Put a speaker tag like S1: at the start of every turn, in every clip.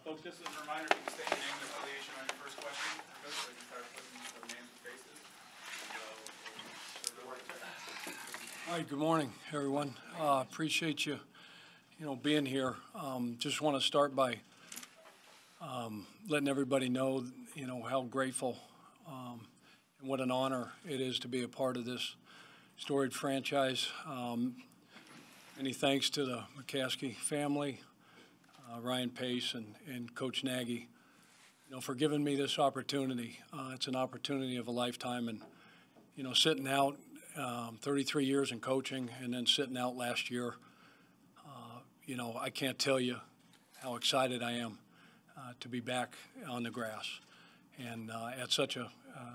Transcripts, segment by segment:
S1: Coach, just as a reminder, if you can state your name and affiliation on your first question, so we can start putting some names and faces.
S2: All right, good morning, everyone. Appreciate you, being here. Just want to start by letting everybody know, how grateful and what an honor it is to be a part of this storied franchise. Many thanks to the McCaskey family, Ryan Pace and Coach Nagy, for giving me this opportunity. It's an opportunity of a lifetime, and sitting out 33 years in coaching and then sitting out last year, I can't tell you how excited I am to be back on the grass and at such a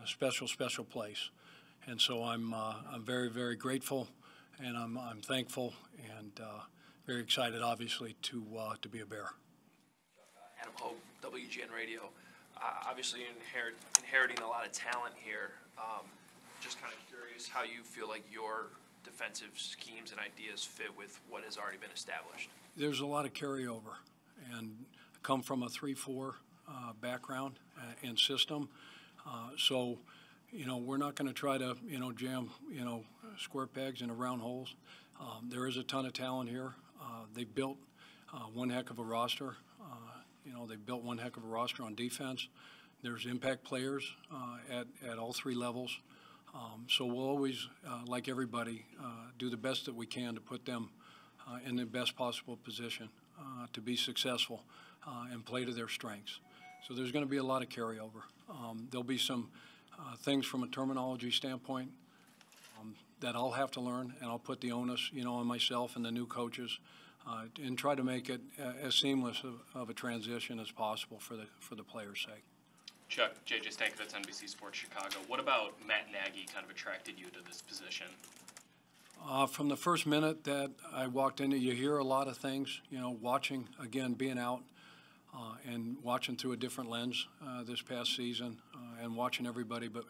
S2: special place. And so I'm very, very grateful, and I'm thankful and very excited, obviously, to be a Bear.
S3: Adam Hogue, WGN Radio. Obviously inheriting a lot of talent here. Just kind of curious how you feel like your defensive schemes and ideas fit with what has already been established.
S2: There's a lot of carryover, and I come from a 3-4 background and system. So, we're not going to try to, jam, square pegs into round holes. There is a ton of talent here. They've built one heck of a roster. They've built one heck of a roster on defense. There's impact players at all three levels. So we'll always, like everybody, do the best that we can to put them in the best possible position to be successful and play to their strengths. So there's going to be a lot of carryover. There'll be some things from a terminology standpoint that I'll have to learn, and I'll put the onus, on myself and the new coaches, and try to make it as seamless of a transition as possible for the players' sake.
S4: Chuck, JJ Stankovitz, NBC Sports Chicago. What about Matt Nagy kind of attracted you to this position?
S2: From the first minute that I walked in, you hear a lot of things, watching, again, being out and watching through a different lens this past season and watching everybody, but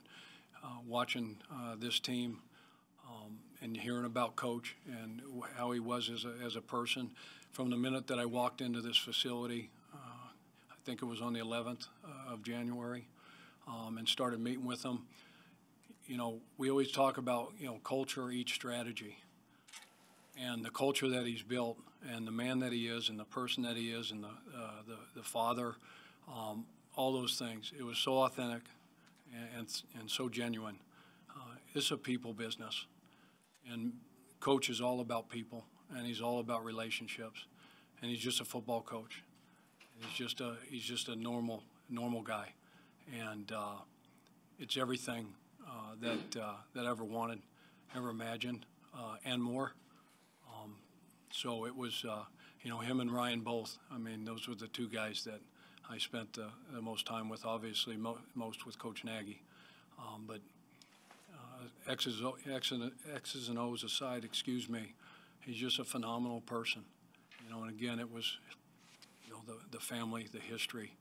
S2: watching this team and hearing about Coach and how he was as a person. From the minute that I walked into this facility, I think it was on the 11th of January, and started meeting with them. We always talk about, culture eats strategy. And the culture that he's built and the man that he is and the person that he is and the father, all those things, it was so authentic and so genuine. It's a people business. And Coach is all about people, and he's all about relationships. And he's just a football coach. He's just a normal guy, and it's everything that I ever wanted, ever imagined, and more. So it was, him and Ryan both. I mean, those were the two guys that I spent the most time with. Obviously, most with Coach Nagy, but X's and O's aside, excuse me, he's just a phenomenal person. And again, it was. The family, the history,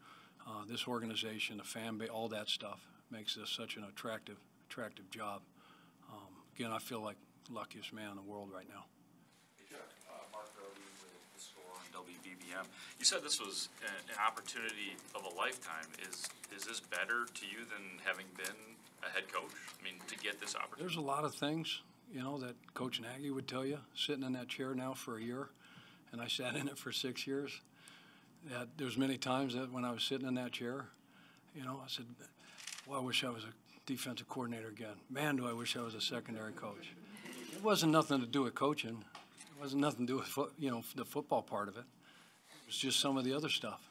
S2: this organization, the fan base, all that stuff makes this such an attractive job. Again, I feel like the luckiest man in the world right now.
S5: Hey, Chuck, Mark Brody with The Score on WBBM. You said this was an opportunity of a lifetime. Is this better to you than having been a head coach? I mean, to get this opportunity?
S2: There's a lot of things, that Coach Nagy would tell you, sitting in that chair now for a year, and I sat in it for 6 years. That there's many times that when I was sitting in that chair, I said, well, I wish I was a defensive coordinator again. Man, do I wish I was a secondary coach. It wasn't nothing to do with coaching. It wasn't nothing to do with, the football part of it. It was just some of the other stuff,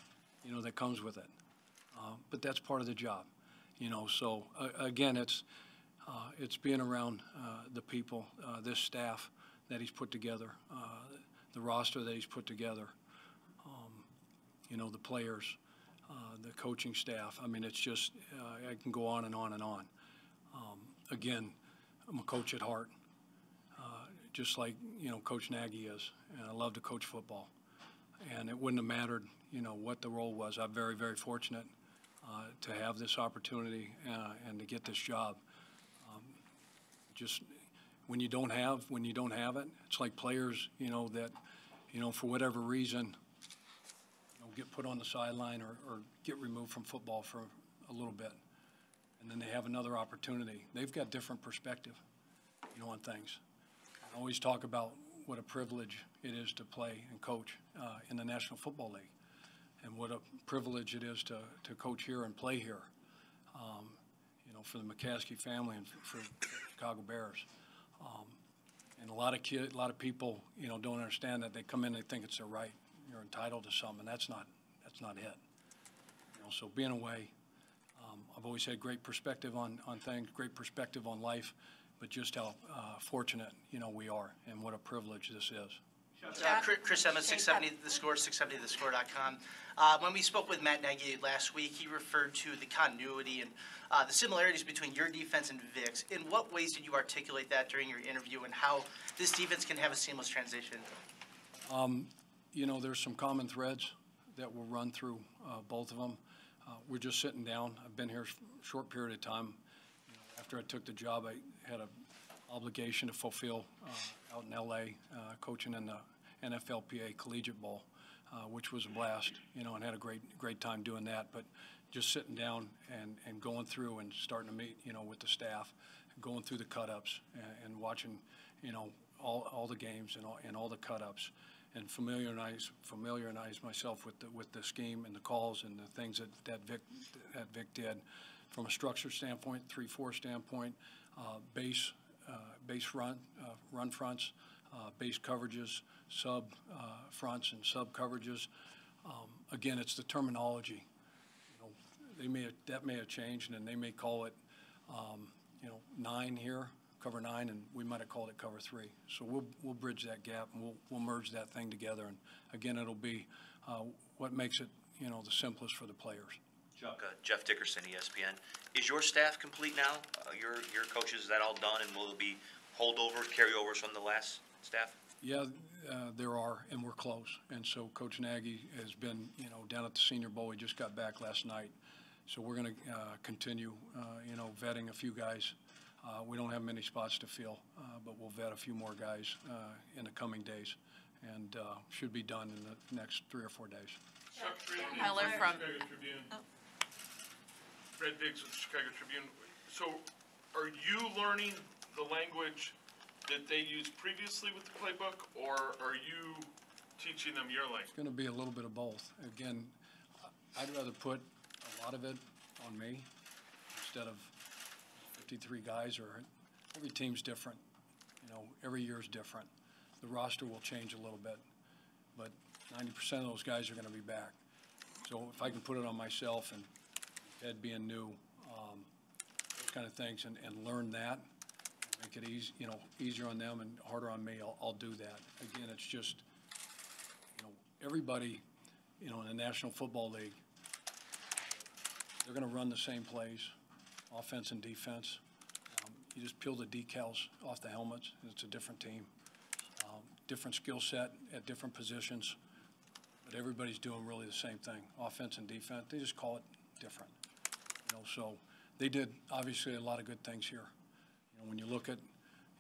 S2: that comes with it. But that's part of the job, So, again, it's being around the people, this staff that he's put together, the roster that he's put together. The players, the coaching staff. I mean, it's just, I can go on and on and on. Again, I'm a coach at heart, just like, Coach Nagy is, and I love to coach football. And it wouldn't have mattered, what the role was. I'm very, very fortunate to have this opportunity and to get this job. Just when you don't have it, it's like players, that, for whatever reason, get put on the sideline or get removed from football for a little bit. And then they have another opportunity. They've got different perspective, on things. I always talk about what a privilege it is to play and coach in the National Football League, and what a privilege it is to coach here and play here, for the McCaskey family and for the Chicago Bears. And a lot of people, don't understand that. They come in, they think it's their right. You're entitled to something. That's not it. So being away, I've always had great perspective on things, great perspective on life, but just how fortunate, we are, and what a privilege this is.
S6: Chris Emmett, 670 The Score, 670thescore.com. When we spoke with Matt Nagy last week, he referred to the continuity and the similarities between your defense and Vic's. In what ways did you articulate that during your interview, and how this defense can have a seamless transition?
S2: There's some common threads that will run through both of them. We're just sitting down. I've been here a short period of time. After I took the job, I had an obligation to fulfill out in L.A., coaching in the NFLPA Collegiate Bowl, which was a blast, and had a great time doing that. But just sitting down and going through and starting to meet, with the staff, going through the cut-ups and watching, all the games and all the cut-ups, and familiarize myself with the scheme and the calls and the things that Vic did from a structure standpoint, 3-4 standpoint, base run fronts, base coverages, sub fronts and sub coverages. Again, it's the terminology. That may have changed, and they may call it 9 here, cover 9, and we might have called it cover 3. So we'll bridge that gap, and we'll merge that thing together. And again, it'll be what makes it the simplest for the players.
S7: Jeff Dickerson, ESPN. Is your staff complete now? Your coaches, is that all done, and will there be carryovers from the last staff?
S2: Yeah, there are, and we're close. And so Coach Nagy has been, down at the Senior Bowl. He just got back last night. So we're going to continue, vetting a few guys. We don't have many spots to fill, but we'll vet a few more guys in the coming days, and should be done in the next 3 or 4 days.
S8: Heller from
S9: Fred Biggs with the Chicago Tribune. So are you learning the language that they used previously with the playbook, or are you teaching them your language?
S2: It's going to be a little bit of both. Again, I'd rather put a lot of it on me instead of 53 guys, or every team's different. Every year is different. The roster will change a little bit, but 90% of those guys are going to be back. So if I can put it on myself, and Ed being new, those kind of things, and learn that, make it easy, easier on them and harder on me, I'll do that. Again, it's just, everybody, in the National Football League, they're going to run the same plays, offense and defense. You just peel the decals off the helmets, and it's a different team. Different skill set at different positions, but everybody's doing really the same thing, offense and defense. They just call it different. So they did obviously a lot of good things here. When you look at,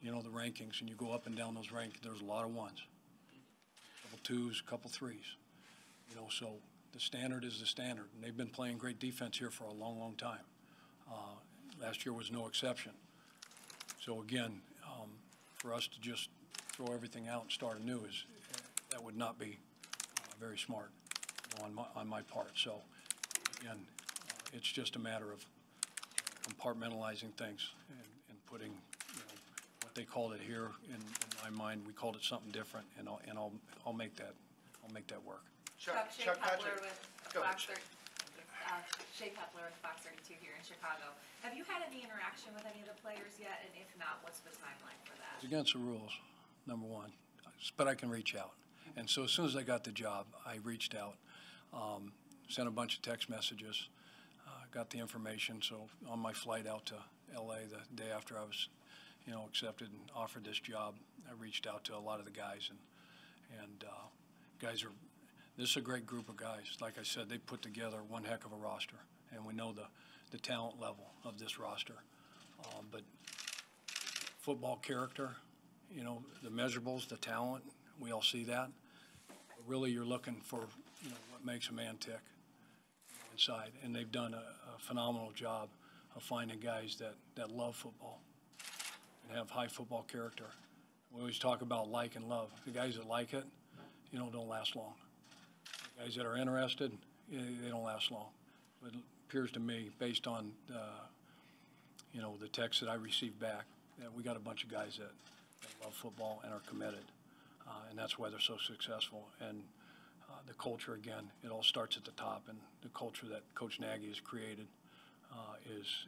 S2: the rankings and you go up and down those rankings, there's a lot of ones, a couple 2s, a couple 3s. So the standard is the standard, and they've been playing great defense here for a long, long time. Last year was no exception. So again, for us to just throw everything out and start anew that would not be very smart on my part. So again, it's just a matter of compartmentalizing things and putting what they called it here. In my mind, we called it something different, and I'll make that work.
S8: Chuck
S6: Patrick.
S8: with
S6: Go ahead.
S8: Fox 30, Shea Kepler with Fox 32 here in Chicago. Have you had any interaction with any of the players yet? And if not, what's the timeline for that?
S2: It's against the rules, number one, but I can reach out. And so as soon as I got the job, I reached out, sent a bunch of text messages, got the information. So on my flight out to LA the day after I was, accepted and offered this job, I reached out to a lot of the guys, and guys this is a great group of guys. Like I said, they put together one heck of a roster, and we know the talent level of this roster. But football character, the measurables, the talent, we all see that. But really, you're looking for what makes a man tick inside. And they've done a phenomenal job of finding guys that love football and have high football character. We always talk about like and love. The guys that like it, don't last long. The guys that are interested, they don't last long. But it appears to me, based on, the text that I received back, that we got a bunch of guys that love football and are committed. And that's why they're so successful. And the culture, again, it all starts at the top. And the culture that Coach Nagy has created is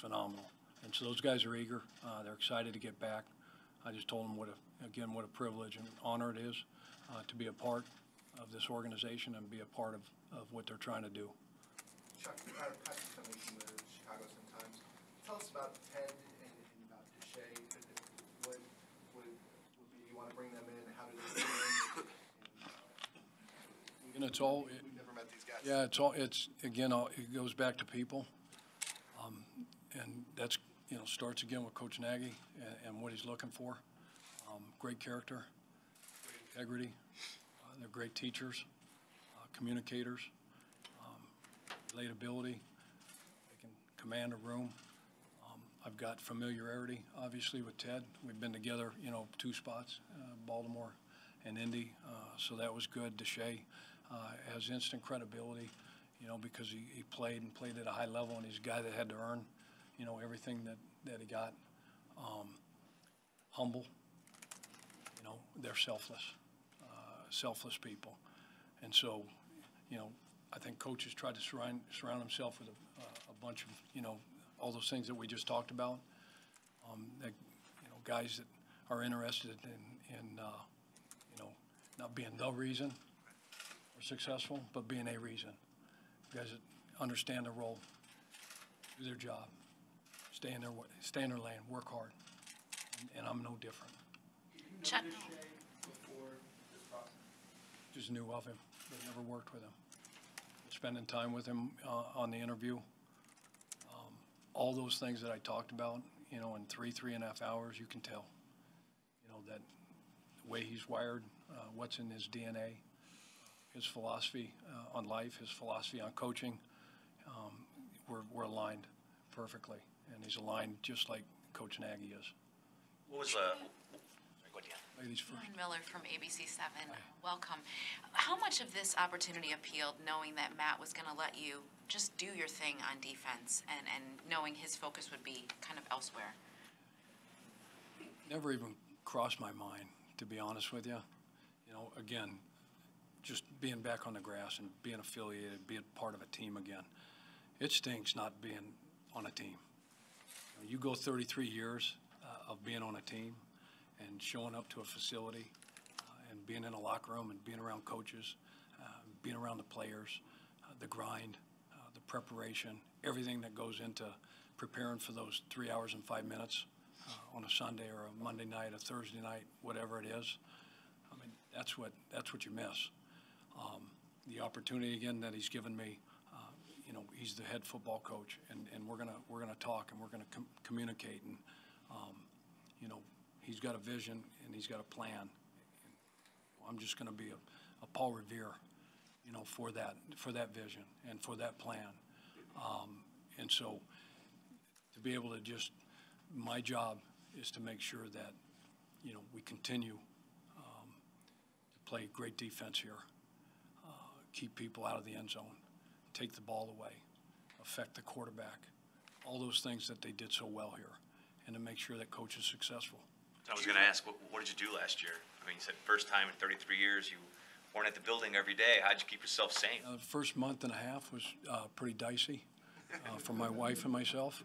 S2: phenomenal. And so those guys are eager. They're excited to get back. I just told them what a privilege and honor it is to be a part of this organization and be a part of what they're trying to do.
S10: Chuck, Patrick Cummings from the Chicago Sun-Times. Tell us about Ted and about Deshae. What you want to bring them in? How do they fit in?
S2: And it's all.
S10: We've never met these guys.
S2: Yeah, it goes back to people, and that's starts again with Coach Nagy and what he's looking for. Great character, great integrity. They're great teachers, communicators, relatability. They can command a room. I've got familiarity, obviously, with Ted. We've been together, 2 spots, Baltimore and Indy, so that was good. Deshae has instant credibility, because he played at a high level, and he's a guy that had to earn, everything that he got. Humble, they're selfless people. And so, I think coaches try to surround himself with a bunch of, all those things that we just talked about. That, guys that are interested in not being the reason we're successful, but being a reason. Guys that understand their role, do their job, stay in their lane, work hard, and I'm no different.
S11: Chuck.
S10: Before this process?
S2: Just knew of him, but never worked with him. Spending time with him on the interview, all those things that I talked about, in 3.5 hours, you can tell, that the way he's wired, what's in his DNA, his philosophy on life, his philosophy on coaching, we're aligned perfectly, and he's aligned just like Coach Nagy is.
S7: What was
S2: Ladies first.
S11: Lauren Miller from ABC7. Welcome. How much of this opportunity appealed, knowing that Matt was going to let you just do your thing on defense and knowing his focus would be kind of elsewhere?
S2: Never even crossed my mind, to be honest with you. Again, just being back on the grass and being affiliated, being part of a team again. It stinks not being on a team. You go 33 years of being on a team and showing up to a facility and being in a locker room and being around coaches, being around the players, the grind, the preparation, everything that goes into preparing for those 3 hours and 5 minutes on a Sunday or a Monday night, a Thursday night, whatever it is. I mean, that's what you miss. The opportunity again that he's given me, he's the head football coach, and we're gonna talk and we're gonna communicate, and he's got a vision and he's got a plan. I'm just gonna be a Paul Revere, for that vision and for that plan. And so to be able to my job is to make sure that, we continue to play great defense here, keep people out of the end zone, take the ball away, affect the quarterback, all those things that they did so well here, and to make sure that coach is successful.
S7: I was going to ask, what did you do last year? I mean, you said first time in 33 years, you weren't at the building every day. How'd you keep yourself sane?
S2: The first month and a half was pretty dicey for my wife and myself.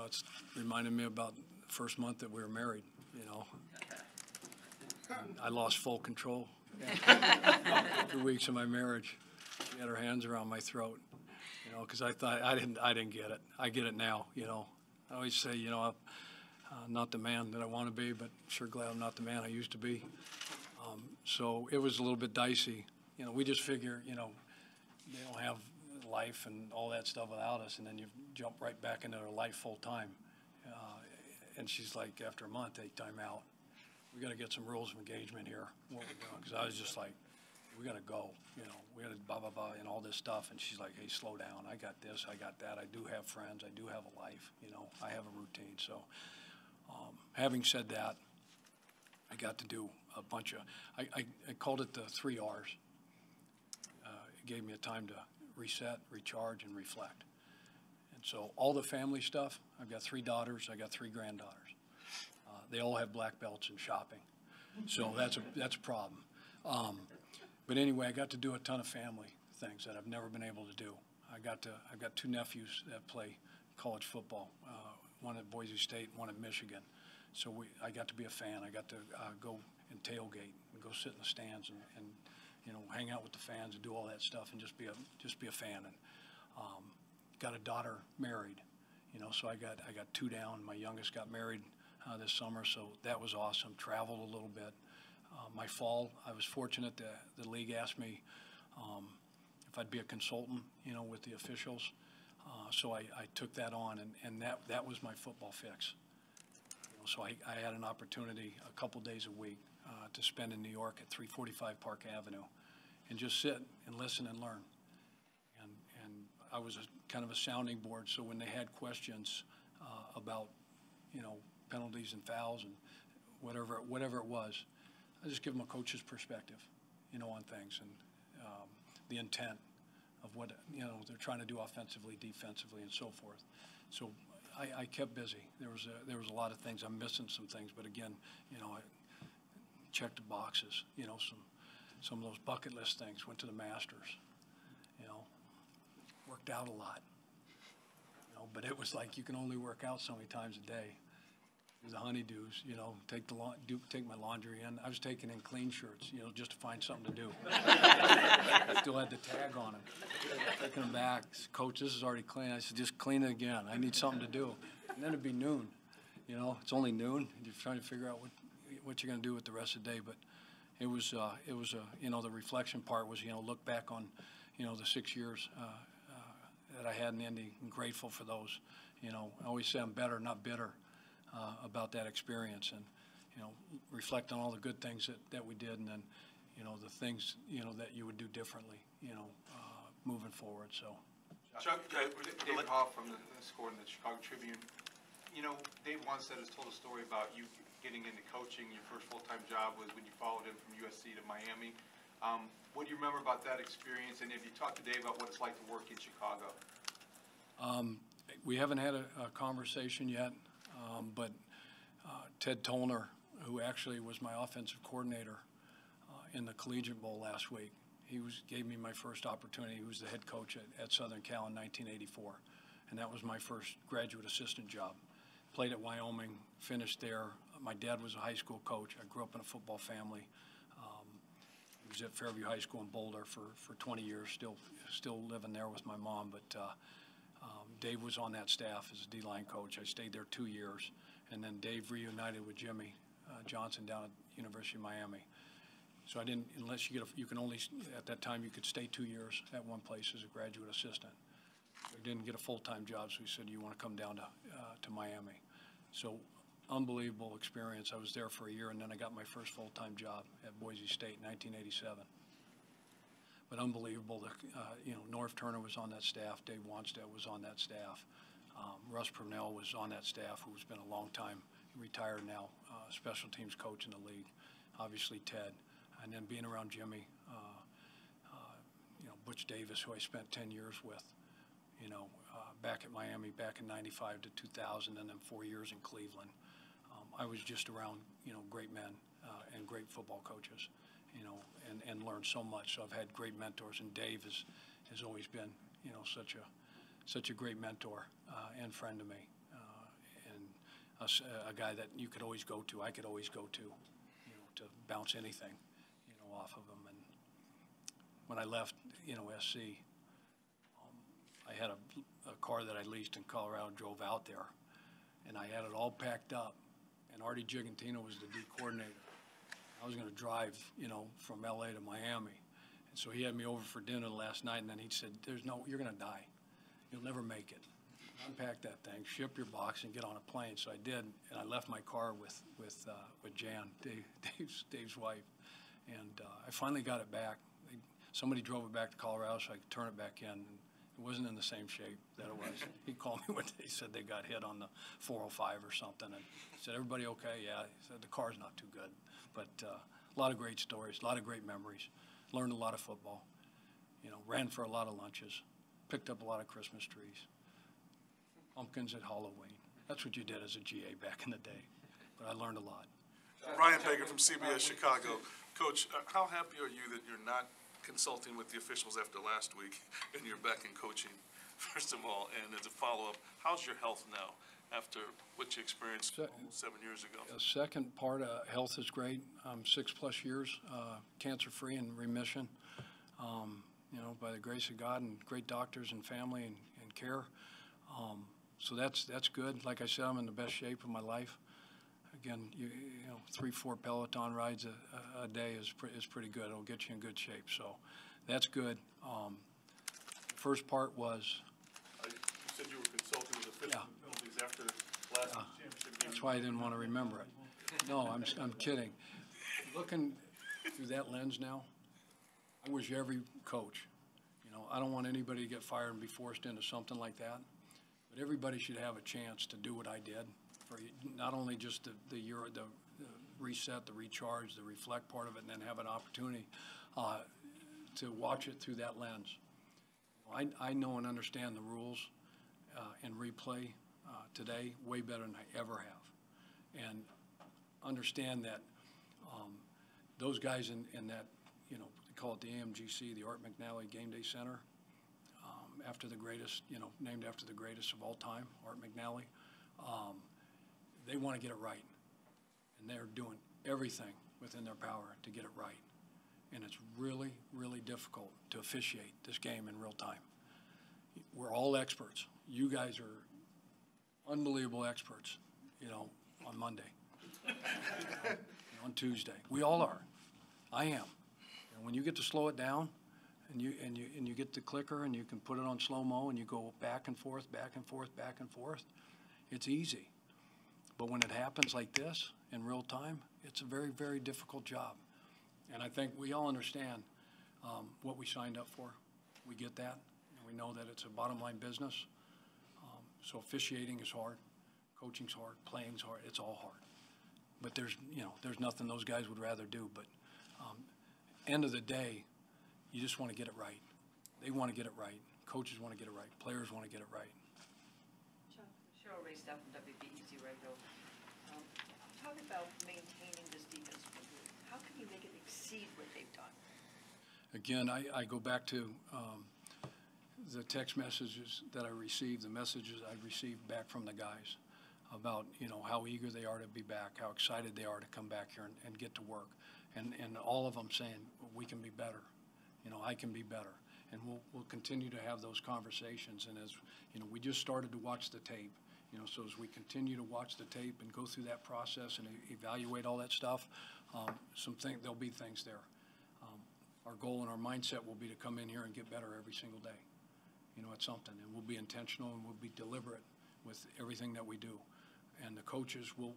S2: It's reminded me about the first month that we were married, And I lost full control. 2 weeks of my marriage, she had her hands around my throat, because I thought I didn't get it. I get it now, I always say, not the man that I want to be, but sure glad I'm not the man I used to be. So it was a little bit dicey. We just figure, they don't have life and all that stuff without us, and then you jump right back into their life full time. And she's like, after a month, hey, time out. We got to get some rules of engagement here. What we're doing, because I was just like, we gotta go, you know, we gotta blah, blah, blah, and all this stuff. And she's like, hey, slow down. I got this, I got that. I do have friends. I do have a life, you know. I have a routine. So having said that, I got to do a bunch of, I called it the 3 R's. It gave me a time to reset, recharge, and reflect. And so all the family stuff, I've got 3 daughters, I got 3 granddaughters. They all have black belts in shopping. So that's a problem. But anyway, I got to do a ton of family things that I've never been able to do. I've got 2 nephews that play college football, one at Boise State, one at Michigan. So I got to be a fan. I got to go and tailgate and go sit in the stands and you know, hang out with the fans and do all that stuff and just be a fan. And got a daughter married, you know, so I got 2 down. My youngest got married this summer, so that was awesome. Traveled a little bit. My fall, I was fortunate that the league asked me if I'd be a consultant, you know, with the officials. So I took that on, and that was my football fix. You know, so I had an opportunity a couple days a week to spend in New York at 345 Park Avenue and just sit and listen and learn. And I was kind of a sounding board, so when they had questions about, you know, penalties and fouls and whatever it was, I just give them a coach's perspective, you know, on things and the intent of what, you know, they're trying to do offensively, defensively, and so forth. So I kept busy. There was a lot of things. I'm missing some things, but again, you know, I checked the boxes. You know, some of those bucket list things. Went to the Masters. You know, worked out a lot. You know, but it was like you can only work out so many times a day. The honeydews, you know, take my laundry in. I was taking in clean shirts, you know, just to find something to do. I still had the tag on them. Taking them back. Coach, this is already clean. I said, just clean it again. I need something to do. And then it'd be noon. You know, it's only noon. You're trying to figure out what you're going to do with the rest of the day. But it was you know, the reflection part was, you know, look back on, you know, the 6 years that I had in Indy and grateful for those. You know, I always say I'm better, not bitter. About that experience, and you know, reflect on all the good things that we did, and then you know, the things, you know, that you would do differently, you know, moving forward. So,
S12: Chuck, David Hoff from the Score in the Chicago Tribune. You know, Dave Wannstedt has told a story about you getting into coaching. Your first full-time job was when you followed him from USC to Miami. What do you remember about that experience? And have you talked to Dave about what it's like to work in Chicago?
S2: We haven't had a conversation yet. But Ted Tollner, who actually was my offensive coordinator in the Collegiate Bowl last week, gave me my first opportunity. He was the head coach at Southern Cal in 1984, and that was my first graduate assistant job. Played at Wyoming, finished there. My dad was a high school coach. I grew up in a football family. He was at Fairview High School in Boulder for 20 years, still living there with my mom, but Dave was on that staff as a D-line coach. I stayed there 2 years, and then Dave reunited with Jimmy Johnson down at University of Miami. So I didn't, unless you can only, at that time, you could stay 2 years at one place as a graduate assistant. I didn't get a full-time job, so he said, you want to come down to Miami. So unbelievable experience. I was there for a year, and then I got my first full-time job at Boise State in 1987. But unbelievable. You know, Norv Turner was on that staff. Dave Wannstedt was on that staff. Russ Purnell was on that staff, who's been a long time, retired now, special teams coach in the league. Obviously Ted, and then being around Jimmy, you know, Butch Davis, who I spent 10 years with. You know, back at Miami, back in '95 to 2000, and then 4 years in Cleveland. I was just around, you know, great men and great football coaches. You know, and learned so much. So I've had great mentors, and Dave has always been, you know, such a great mentor and friend to me, and a guy that you could always go to. I could always go to, you know, to bounce anything, you know, off of him. And when I left, you know, SC, I had a car that I leased in Colorado, drove out there, and I had it all packed up. And Artie Gigantino was the D coordinator. I was going to drive, you know, from LA to Miami. And so he had me over for dinner last night, and then he said, you're going to die. You'll never make it. Unpack that thing, ship your box, and get on a plane. So I did, and I left my car with Jan, Dave's wife. And I finally got it back. somebody drove it back to Colorado so I could turn it back in. And it wasn't in the same shape that it was. He called me when they said they got hit on the 405 or something, and he said, "Everybody okay?" "Yeah." He said, "The car's not too good." But a lot of great stories, a lot of great memories. Learned a lot of football. You know, ran for a lot of lunches, picked up a lot of Christmas trees, pumpkins at Halloween. That's what you did as a GA back in the day. But I learned a lot.
S13: Ryan Baker from CBS Chicago. Coach, how happy are you that you're not consulting with the officials after last week and you're back in coaching, first of all? And as a follow-up, how's your health now after what you experienced almost 7 years ago?
S2: The second part of health is great. I'm 6+ years cancer-free and remission, you know, by the grace of God and great doctors and family and care. So that's good. Like I said, I'm in the best shape of my life. Again, you know, 3-4 Peloton rides a day is pretty good. It'll get you in good shape. So that's good. First part was.
S13: You said you were consulting with officials and penalties after last week's championship game.
S2: That's why I didn't want to remember it. No, I'm kidding. Looking through that lens now, I wish every coach, you know, I don't want anybody to get fired and be forced into something like that, but everybody should have a chance to do what I did for not only just the reset, the recharge, the reflect part of it, and then have an opportunity to watch it through that lens. I know and understand the rules in replay today way better than I ever have, and understand that those guys in that, you know, they call it the AMGC, the Art McNally Game Day Center, after the greatest, you know, named after the greatest of all time, Art McNally. They want to get it right, and they're doing everything within their power to get it right. And it's really, really difficult to officiate this game in real time. We're all experts. You guys are unbelievable experts, you know, on Monday, on Tuesday. We all are. I am. And when you get to slow it down, and you get the clicker and you can put it on slow-mo and you go back and forth, back and forth, back and forth, it's easy. But when it happens like this in real time, it's a very, very difficult job. And I think we all understand what we signed up for. We get that, and we know that it's a bottom-line business. So officiating is hard, coaching's hard, playing's hard. It's all hard. But there's nothing those guys would rather do. But end of the day, you just want to get it right. They want to get it right. Coaches want to get it right. Players want to get it right.
S14: Cheryl Ray Staff from WBEZ Radio. Talk about maintaining this defense. How can you make it exceed what they've done?
S2: Again, I go back to the text messages that I received, the messages I received back from the guys about, you know, how eager they are to be back, how excited they are to come back here and get to work. And all of them saying, we can be better. You know, I can be better. And we'll continue to have those conversations. And as, you know, we just started to watch the tape. You know, so as we continue to watch the tape and go through that process and evaluate all that stuff, there'll be things there. Our goal and our mindset will be to come in here and get better every single day, you know, at something. And we'll be intentional and we'll be deliberate with everything that we do. And the coaches will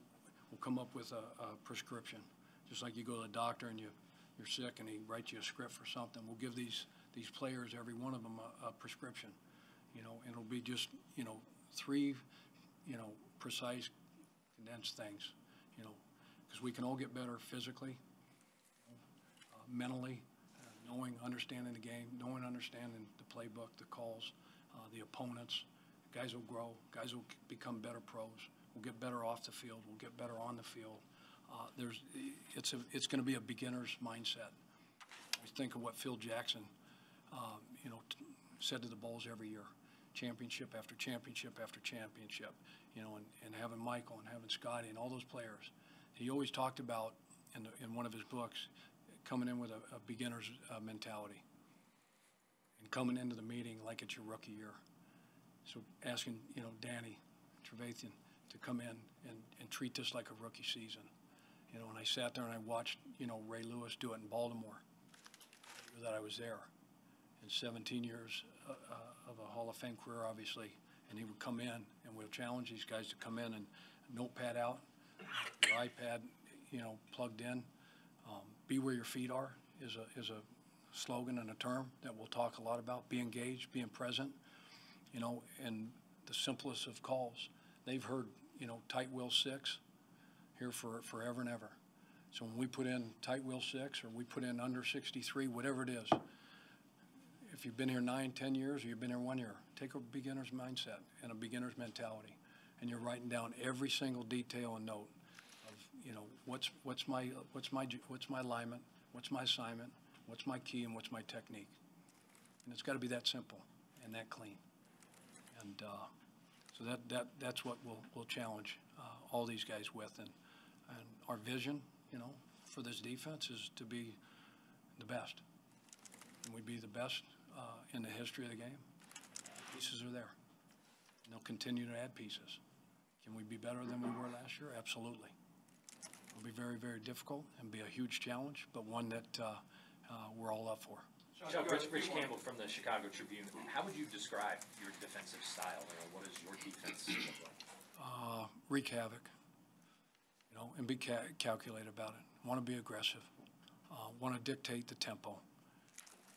S2: come up with a prescription. Just like you go to the doctor and you're sick and he writes you a script for something, we'll give these players, every one of them, a prescription. You know, and it'll be just, you know, 3, you know, precise, condensed things, you know, because we can all get better physically, mentally, knowing, understanding the game, knowing, understanding the playbook, the calls, the opponents. Guys will grow. Guys will become better pros. We'll get better off the field. We'll get better on the field. It's going to be a beginner's mindset. I think of what Phil Jackson, you know, said to the Bulls every year. Championship after championship after championship, you know, and having Michael and having Scotty and all those players. He always talked about, in one of his books, coming in with a beginner's mentality and coming into the meeting like it's your rookie year. So asking, you know, Danny Trevathan to come in and treat this like a rookie season. You know, and I sat there and I watched, you know, Ray Lewis do it in Baltimore, the year that I was there. In 17 years of a Hall of Fame career, obviously, and he would come in and we'll challenge these guys to come in and notepad out, your iPad, you know, plugged in. Be where your feet are is a slogan and a term that we'll talk a lot about, be engaged, being present, you know, and the simplest of calls. They've heard, you know, tight wheel 6 here for forever and ever. So when we put in tight wheel 6 or we put in under 63, whatever it is, if you've been here 9, 10 years or you've been here 1 year, take a beginner's mindset and a beginner's mentality, and you're writing down every single detail and note of, you know, what's my alignment, what's my assignment, what's my key, and what's my technique. And it's got to be that simple and that clean. And so that's what we'll challenge all these guys with. And our vision, you know, for this defense is to be the best. Can we be the best in the history of the game? Pieces are there. And they'll continue to add pieces. Can we be better than we were last year? Absolutely. It'll be very, very difficult and be a huge challenge, but one that we're all up for.
S15: Chuck, Rich Campbell from the Chicago Tribune. How would you describe your defensive style? What does your defense look like?
S2: Wreak havoc, you know, and be calculated about it. Want to be aggressive. Want to dictate the tempo.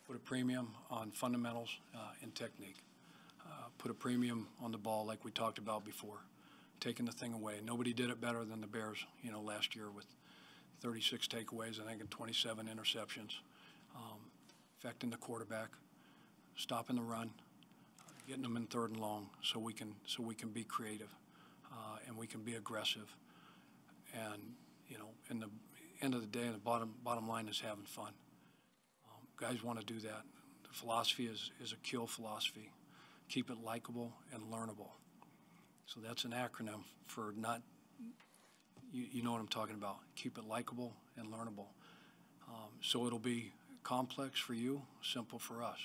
S2: Put a premium on fundamentals and technique. Put a premium on the ball like we talked about before, taking the thing away. Nobody did it better than the Bears, you know, last year with 36 takeaways, I think, and 27 interceptions. Affecting the quarterback, stopping the run, getting them in 3rd and long, so we can be creative and we can be aggressive. And you know, in the end of the day, the bottom line is having fun. Guys want to do that. The philosophy is a kill philosophy. Keep it likable and learnable. So that's an acronym for not. You know what I'm talking about. Keep it likable and learnable. So it'll be complex for you, simple for us.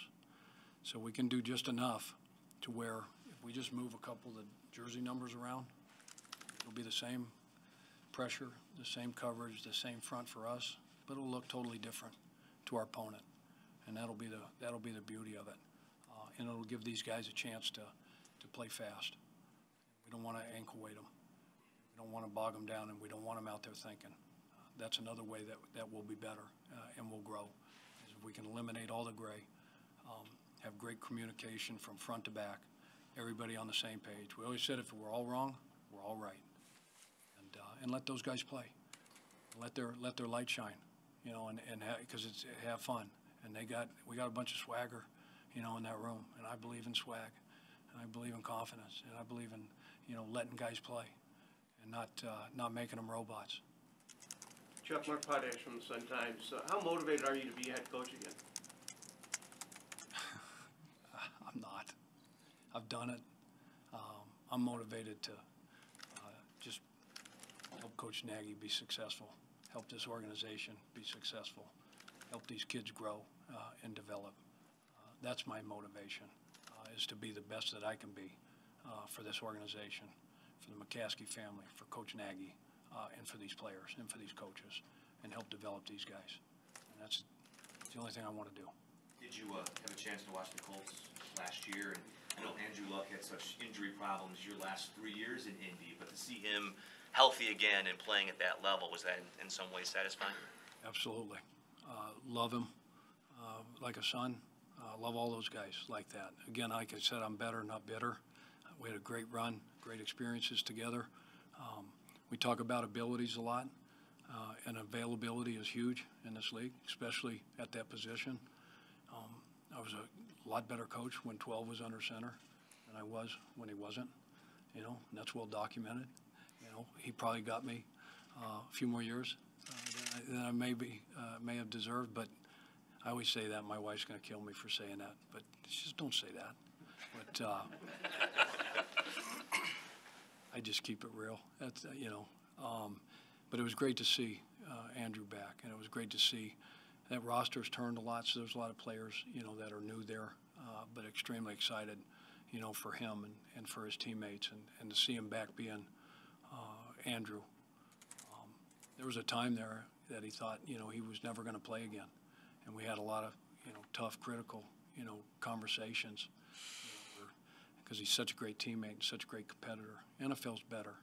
S2: So we can do just enough to where if we just move a couple of the jersey numbers around, it'll be the same pressure, the same coverage, the same front for us, but it'll look totally different to our opponent, and that'll be the beauty of it. And it'll give these guys a chance to play fast. We don't want to ankle weight them. We don't want to bog them down, and we don't want them out there thinking. That's another way that will be better and will grow. Is if we can eliminate all the gray, have great communication from front to back, everybody on the same page. We always said if we're all wrong, we're all right. And let those guys play. Let their light shine, you know, and because it's have fun. And we got a bunch of swagger, you know, in that room. And I believe in swag, and I believe in confidence, and I believe in, you know, letting guys play, and not making them robots.
S16: Chuck, Mark Potash from the Sun-Times. How motivated are you to be head coach again?
S2: I'm not. I've done it. I'm motivated to just help Coach Nagy be successful, help this organization be successful, help these kids grow and develop. That's my motivation, is to be the best that I can be for this organization, for the McCaskey family, for Coach Nagy, and for these players and for these coaches, and help develop these guys. And that's the only thing I want to do.
S7: Did you have a chance to watch the Colts last year? And I know Andrew Luck had such injury problems your last 3 years in Indy, but to see him healthy again and playing at that level, was that in some ways satisfying?
S2: Absolutely. Love him like a son. Love all those guys like that. Again, like I said, I'm better, not bitter. We had a great run, great experiences together. We talk about abilities a lot, and availability is huge in this league, especially at that position. I was a lot better coach when 12 was under center than I was when he wasn't, you know, and that's well documented. You know, he probably got me a few more years than I may have deserved, but I always say that. My wife's going to kill me for saying that, but just don't say that. But I just keep it real. That's you know. But it was great to see Andrew back, and it was great to see that roster's turned a lot. So there's a lot of players, you know, that are new there, but extremely excited, you know, for him and for his teammates, and to see him back being Andrew. There was a time there that he thought, you know, he was never going to play again, and we had a lot of, you know, tough, critical, you know, conversations, because he's such a great teammate, such a great competitor. NFL's better,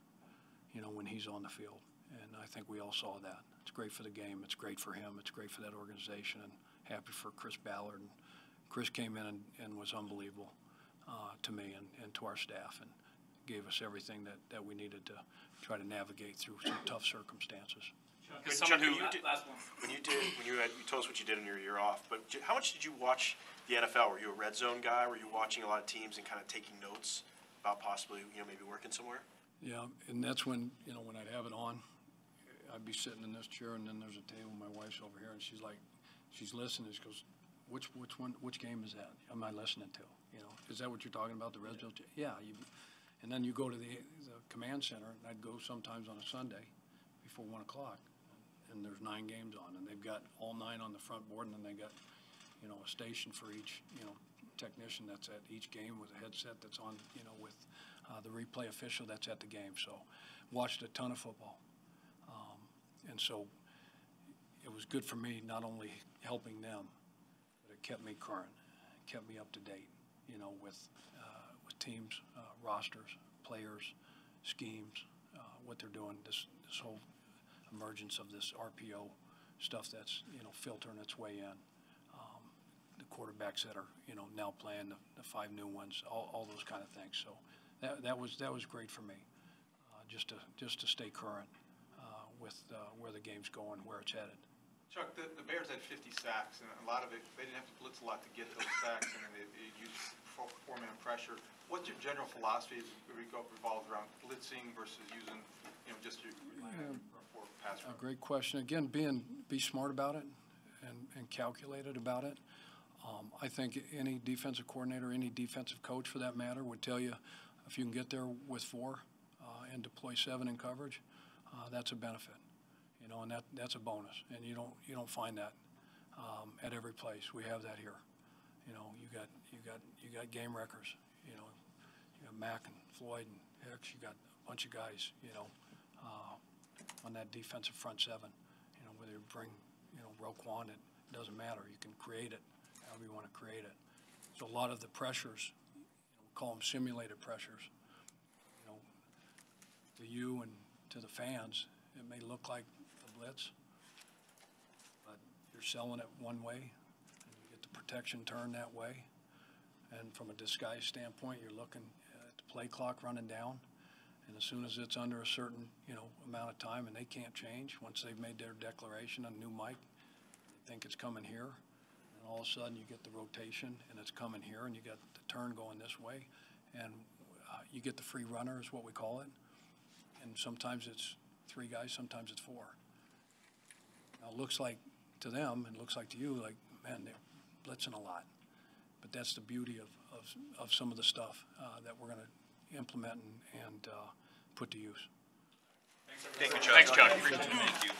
S2: you know, when he's on the field, and I think we all saw that. It's great for the game. It's great for him. It's great for that organization, and happy for Chris Ballard. And Chris came in and was unbelievable to me and to our staff, and gave us everything that we needed to try to navigate through some tough circumstances.
S4: As someone who,
S17: When you told us what you did in your year off, but how much did you watch the NFL? Were you a red zone guy? Were you watching a lot of teams and kind of taking notes about possibly, maybe working somewhere?
S2: Yeah, and that's when, when I'd have it on, I'd be sitting in this chair, and then there's a table, my wife's over here, and she's listening, she goes, which game is that? Am I listening to? Is that what you're talking about, the red zone? Yeah, and then you go to the command center, and I'd go sometimes on a Sunday before 1 o'clock, and there's 9 games on, and they've got all 9 on the front board, and then they got, a station for each, technician that's at each game with a headset that's on, with the replay official that's at the game. So watched a ton of football. And so it was good for me, not only helping them, but it kept me current, kept me up to date, with teams, rosters, players, schemes, what they're doing, this whole emergence of this RPO stuff that's, filtering its way in. The quarterbacks that are, now playing, the 5 new ones, all those kind of things. So that was great for me, just to stay current with where the game's going, where it's headed.
S12: Chuck, the Bears had 50 sacks, and a lot of it, they didn't have to blitz a lot to get those sacks, and they used four-man pressure. What's your general philosophy as it revolves around blitzing versus using, just your pass rush?
S2: A great question. Again, be smart about it and calculated about it. I think any defensive coordinator, any defensive coach for that matter, would tell you if you can get there with 4 and deploy 7 in coverage, that's a benefit. And that's a bonus, and you don't find that at every place. We have that here. You got game wreckers. You got Mack and Floyd and Hicks. You got a bunch of guys. On that defensive front 7. Whether you bring Roquan, it doesn't matter. You can create it however you want to create it. So a lot of the pressures, we call them simulated pressures. To you and to the fans, it may look like a blitz, but you're selling it one way, and you get the protection turned that way. And from a disguise standpoint, you're looking at the play clock running down, and as soon as it's under a certain, amount of time and they can't change, once they've made their declaration on new mic, they think it's coming here, and all of a sudden you get the rotation and it's coming here, and you got the turn going this way, and you get the free runner is what we call it. And sometimes it's 3 guys, sometimes it's 4. Now, it looks like to them, and looks like to you, like, man, they're blitzing a lot. But that's the beauty of some of the stuff that we're going to implement and put to use.
S17: Thank you, Chuck.
S4: Thanks, Chuck.
S17: Thank you.